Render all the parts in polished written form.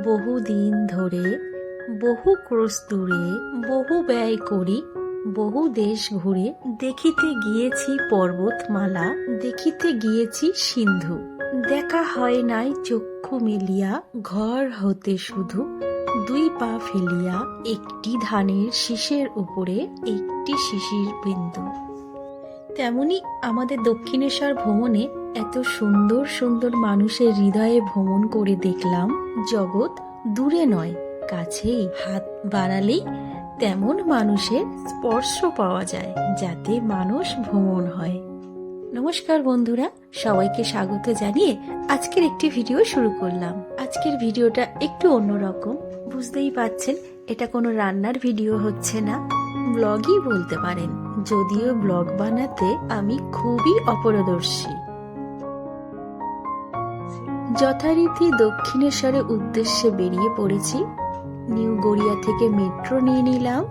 বহুদিন ধরে বহু ক্রোশ দূরে বহু ব্যয় করি বহু দেশ ঘুরে দেখিতে গিয়েছি পর্বতমালা, দেখিতে গিয়েছি সিন্ধু। দেখা হয় নাই চক্ষু মেলিয়া, ঘর হতে শুধু দুই পা ফেলিয়া একটি ধানের শীষের উপরে একটি শিশির বিন্দু। তেমনি আমাদের দক্ষিণেশ্বর ভ্রমণে এত সুন্দর সুন্দর মানুষের হৃদয়ে ভ্রমণ করে দেখলাম, জগৎ দূরে নয় কাছেই, হাত বাড়ালেই তেমন মানুষের স্পর্শ পাওয়া যায়, যাতে মানুষ ভ্রমণ হয়। নমস্কার বন্ধুরা, সবাইকে স্বাগত জানিয়ে আজকের একটি ভিডিও শুরু করলাম। আজকের ভিডিওটা একটু অন্যরকম, বুঝতেই পাচ্ছেন এটা কোনো রান্নার ভিডিও হচ্ছে না, ব্লগই বলতে পারেন, যদিও ব্লগ বানাতে আমি খুবই অপরদর্শী। যথারীতি দক্ষিণেশ্বরের উদ্দেশ্যে বেরিয়ে পড়েছি। নিউ গড়িয়া থেকে মেট্রো নিয়ে নিলাম।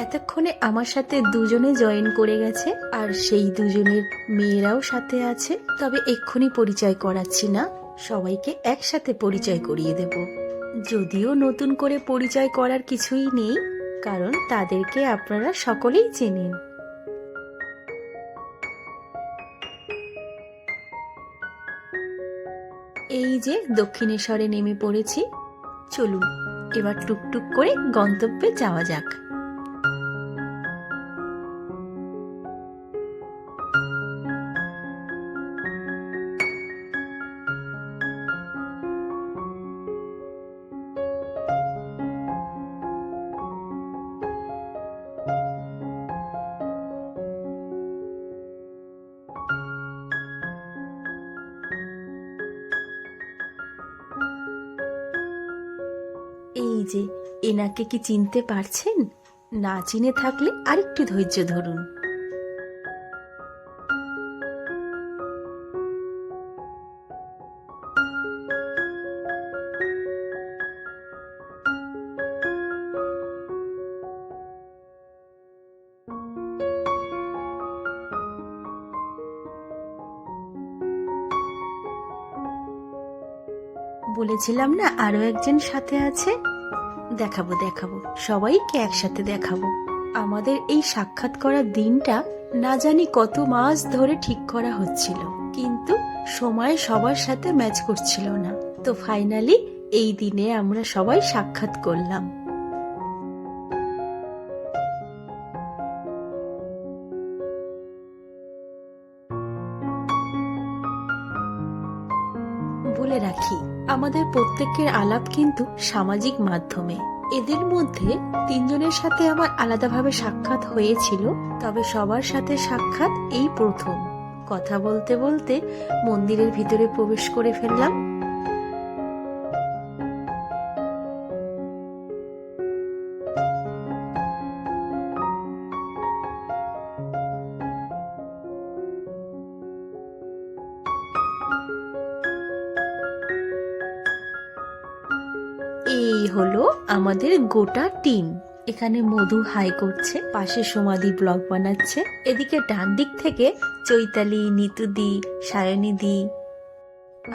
এতক্ষণে আমার সাথে দুজনে জয়েন করে গেছে, আর সেই দুজনের মেয়েরাও সাথে আছে। তবে এক্ষুনি পরিচয় করাচ্ছি না, সবাইকে একসাথে পরিচয় করিয়ে দেব। যদিও নতুন করে পরিচয় করার কিছুই নেই, কারণ তাদেরকে আপনারা সকলেই চেনেন। এই যে দক্ষিণেশ্বরে নেমে পড়েছি, চলুন এবার টুকটুক করে গন্তব্যে যাওয়া যাক। এই যে এনাকে কি চিনতে পারছেন? না চিনে থাকলে আরেকটু ধৈর্য ধরুন। বলেছিলাম না আরো একজন সাথে আছে, দেখাবো দেখাবো, সবাইকে একসাথে দেখাবো। আমাদের এই সাক্ষাৎ করার দিনটা না জানি কত মাস ধরে ঠিক করা হচ্ছিল, কিন্তু সময় সবার সাথে ম্যাচ করছিল না। তো ফাইনালি এই দিনে আমরা সবাই সাক্ষাৎ করলাম। বলে রাখি, আমাদের প্রত্যেকের আলাপ কিন্তু সামাজিক মাধ্যমে। এদের মধ্যে তিনজনের সাথে আমার আলাদাভাবে সাক্ষাৎ হয়েছিল, তবে সবার সাথে সাক্ষাৎ এই প্রথম। কথা বলতে বলতে মন্দিরের ভিতরে প্রবেশ করে ফেললাম। এই হলো আমাদের গোটা টিম। এখানে মধু হাই করছে, পাশে সমাধি ব্লগ বানাচ্ছে, এদিকে ডান দিক থেকে চৈতালি, নিতুদি, সায়নিদি,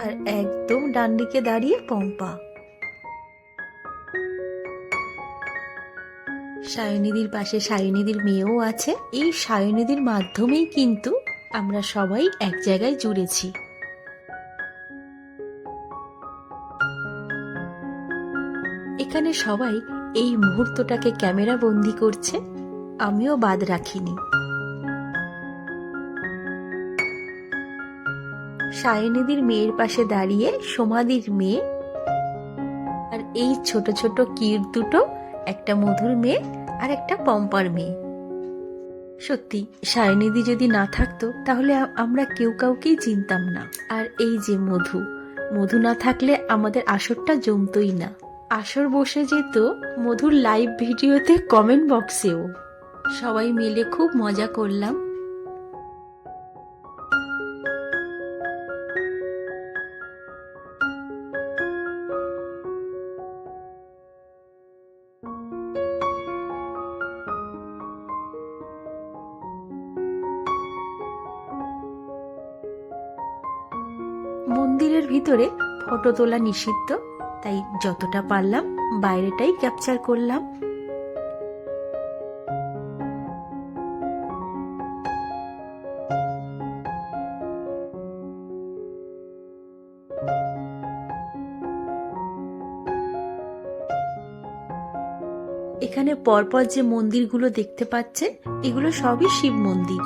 আর একদম ডান দিকে দাঁড়িয়ে পম্পা। সায়নিদির পাশে সায়নিদির মেয়েও আছে। এই সায়নিদির মাধ্যমেই কিন্তু আমরা সবাই এক জায়গায় জুড়েছি। এখানে সবাই এই মুহূর্তটাকে ক্যামেরা বন্দি করছে, আমিও বাদ রাখিনি। সায়নিদির মেয়ের পাশে দাঁড়িয়ে সমাধির মেয়ে, আর এই ছোট ছোট কিউট দুটো, একটা মধুর মেয়ে আর একটা পম্পার মেয়ে। সত্যি সায়নিধি যদি না থাকতো তাহলে আমরা কেউ কাউকেই চিনতাম না। আর এই যে মধু, মধু না থাকলে আমাদের আসরটা জমতই না। আসর বসে যেত মধুর লাইভ ভিডিওতে, কমেন্ট বক্সেও। সবাই মিলে খুব মজা করলাম। মন্দিরের ভিতরে ফটো তোলা নিষিদ্ধ, তাই যতটা পারলাম বাইরেটাই ক্যাপচার করলাম। এখানে পরপর যে মন্দিরগুলো দেখতে পাচ্ছে এগুলো সবই শিব মন্দির।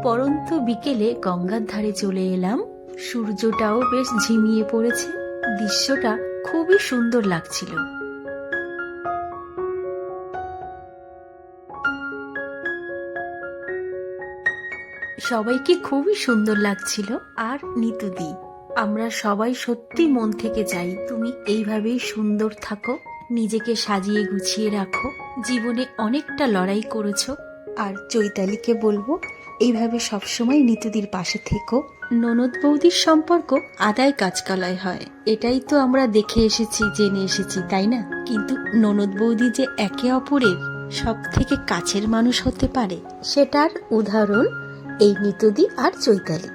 পরন্ত বিকেলে গঙ্গার ধারে চলে এলাম। সূর্যটাও বেশ ঝিমিয়ে পড়েছে, দৃশ্যটা খুবই সুন্দর লাগছিল। সবাইকে খুবই সুন্দর লাগছিল। আর নিতুদি, আমরা সবাই সত্যি মন থেকে চাই তুমি এইভাবেই সুন্দর থাকো, নিজেকে সাজিয়ে গুছিয়ে রাখো। জীবনে অনেকটা লড়াই করেছো। আর চৈতালিকে বলবো এইভাবে সবসময় নিতুদির পাশে থেকো। ননদ বৌদির সম্পর্ক আদায় কাজকালায় হয়, এটাই তো আমরা দেখে এসেছি, জেনে এসেছি, তাই না? কিন্তু ননদ বৌদি যে একে অপরের সব থেকে কাছের মানুষ হতে পারে, সেটার উদাহরণ এই নিতুদি আর চৈতালি।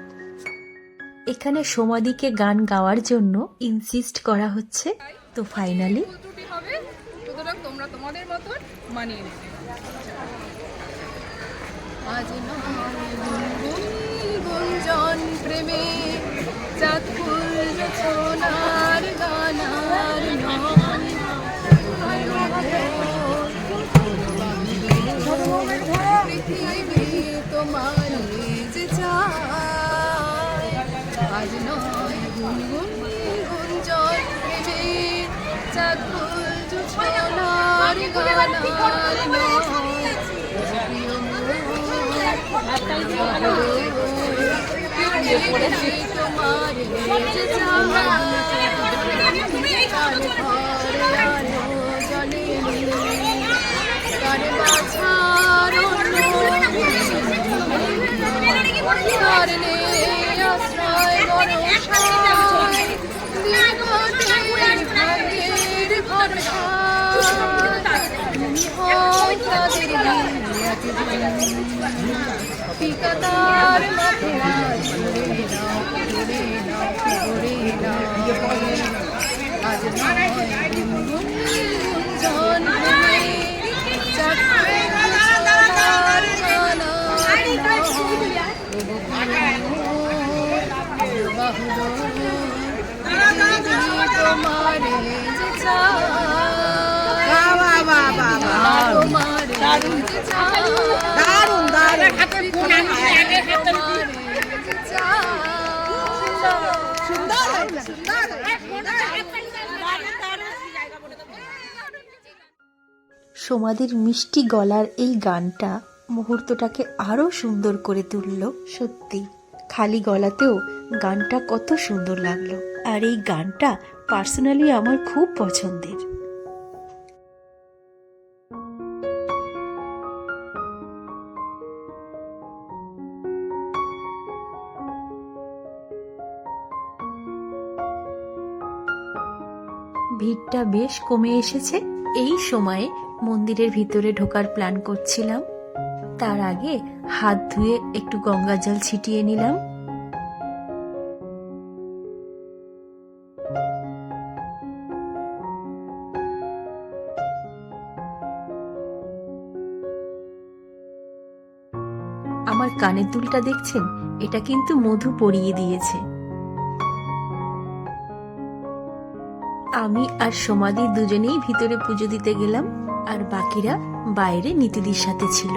এখানে সমাধিকে গান গাওয়ার জন্য ইনসিস্ট করা হচ্ছে, তো ফাইনালি তোমরা তোমাদের মতন মানিয়ে নেবে। আজ গুঞ্জন প্রেমে চাকুল সোনার গানার পৃথিবী তোমার যে চায়। আজ নয় গুনগুন গুঞ্জন প্রেমে চাকুল সোনার গানার ঠিকাদার আজ সমাধির মিষ্টি গলার এই গানটা মুহূর্তটাকে আরো সুন্দর করে তুলল। সত্যি খালি গলাতেও গানটা কত সুন্দর লাগলো। আর এই গানটা পার্সোনালি আমার খুব পছন্দের। ভিড়টা বেশ কমে এসেছে। এই সময়ে মন্দিরের ভিতরে ঢোকার প্ল্যান করছিলাম, তার আগে হাত ধুয়ে একটু গঙ্গা জল ছিটিয়ে নিলাম। আমার কানের দুলটা দেখছেন, এটা কিন্তু মধু পরিয়ে দিয়েছে। আমি আর সমাধি দুজনেই ভিতরে পুজো দিতে গেলাম, আর বাকিরা বাইরে নিতুদির সাথে ছিল।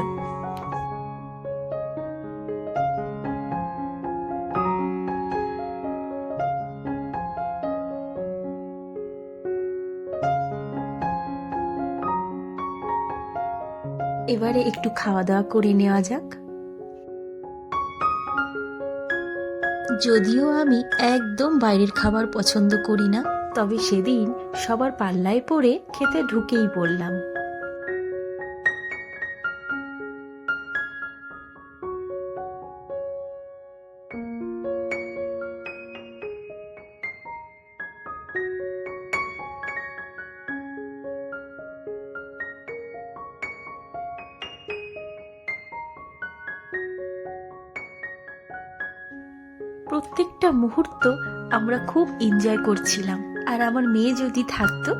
এবারে একটু খাওয়া দাওয়া করে নেওয়া যাক। যদিও আমি একদম বাইরের খাবার পছন্দ করি না, তবে সেদিন সবার পাল্লায় পড়ে খেতে ঢুকেই পড়লাম। প্রত্যেকটা মুহূর্ত আমরা খুব এনজয় করছিলাম। আর আমার মেয়ে যদি থাকতো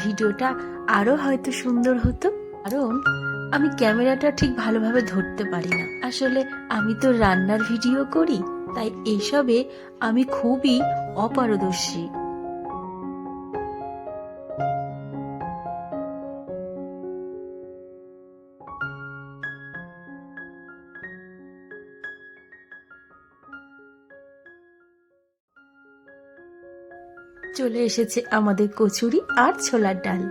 ভিডিওটা আরো হয়তো সুন্দর হতো, কারণ আমি ক্যামেরাটা ঠিক ভালোভাবে ধরতে পারি না। আসলে আমি তো রান্নার ভিডিও করি, তাই এইসবে আমি খুবই অপারদর্শী। চলে এসেছে আমাদের কচুরি আর ছোলার ডাল।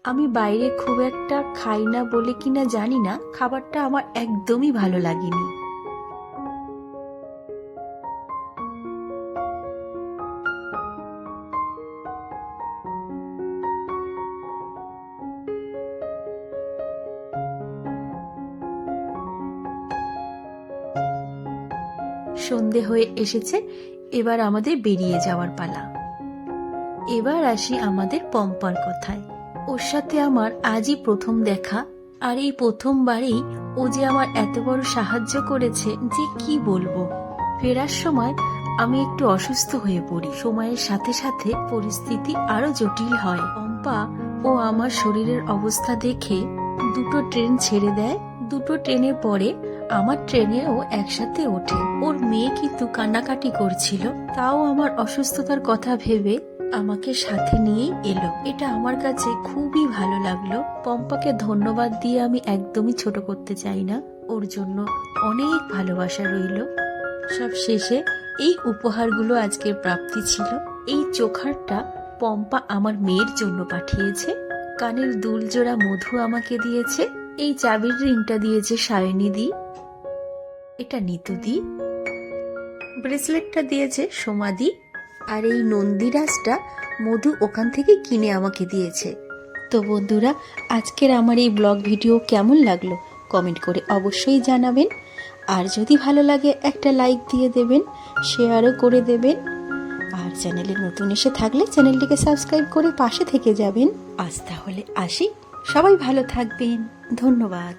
আমি বাইরে খুব একটা খাই না বলে কিনা জানি না, খাবারটা আমার একদমই ভালো লাগেনি। সন্ধে হয়ে এসেছে, এবার আমাদের বেরিয়ে যাওয়ার পালা। এবার আসি আমাদের পম্পার কথায়। ওর সাথে আমার আজই প্রথম দেখা, আর এই প্রথমবারেই ও যে আমার এত বড় সাহায্য করেছে যে কি বলবো। ফেরার সময় আমি একটু অসুস্থ হয়ে পড়ি। সময়ের সাথে সাথে পরিস্থিতি আরো জটিল হয়। পম্পা ও আমার শরীরের অবস্থা দেখে দুটো ট্রেন ছেড়ে দেয়। দুটো ট্রেনের পরে আমার ট্রেনেও একসাথে ওঠে। ওর মেয়ে কিন্তু কান্নাকাটি করছিল, তাও আমার অসুস্থতার কথা ভেবে আমাকে সাথে নিয়েই এলো। এটা আমার কাছে খুবই ভালো লাগলো। পম্পাকে ধন্যবাদ দিয়ে আমি একদমই ছোট করতে চাই না, ওর জন্য অনেক ভালোবাসা রইল। সব শেষে এই উপহারগুলো আজকের প্রাপ্তি ছিল। এই চোখারটা পম্পা আমার মেয়ের জন্য পাঠিয়েছে, কানের দুল জোড়া মধু আমাকে দিয়েছে, এই চাবির রিংটা দিয়েছে সায়নী দি, এটা নিতু দি, ব্রেসলেটটা দিয়েছে সোমাদি, আর এই নন্দীরাজটা মধু ওখান থেকে কিনে আমাকে দিয়েছে। তো বন্ধুরা, আজকের আমার এই ব্লগ ভিডিও কেমন লাগলো কমেন্ট করে অবশ্যই জানাবেন। আর যদি ভালো লাগে একটা লাইক দিয়ে দেবেন, শেয়ারও করে দেবেন। আর চ্যানেলে নতুন এসে থাকলে চ্যানেলটিকে সাবস্ক্রাইব করে পাশে থেকে যাবেন। আজ তাহলে আসি, সবাই ভালো থাকবেন, ধন্যবাদ।